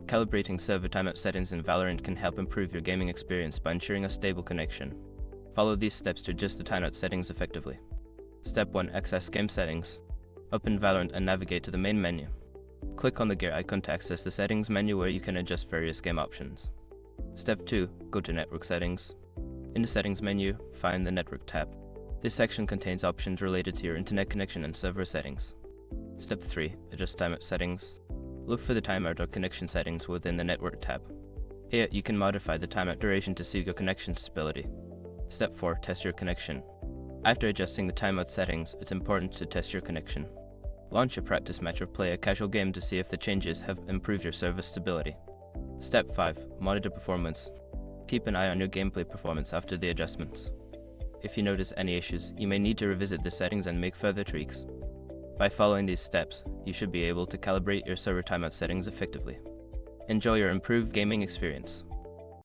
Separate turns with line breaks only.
Calibrating server timeout settings in Valorant can help improve your gaming experience by ensuring a stable connection. Follow these steps to adjust the timeout settings effectively. Step 1. Access game settings. Open Valorant and navigate to the main menu. Click on the gear icon to access the settings menu where you can adjust various game options. Step 2. Go to network settings. In the settings menu, find the network tab. This section contains options related to your internet connection and server settings. Step 3. Adjust timeout settings. Look for the timeout or connection settings within the network tab. Here, you can modify the timeout duration to suit your connection stability. Step 4. Test your connection. After adjusting the timeout settings, it's important to test your connection. Launch a practice match or play a casual game to see if the changes have improved your server stability. Step 5. Monitor performance. Keep an eye on your gameplay performance after the adjustments. If you notice any issues, you may need to revisit the settings and make further tweaks. By following these steps, you should be able to calibrate your server timeout settings effectively. Enjoy your improved gaming experience.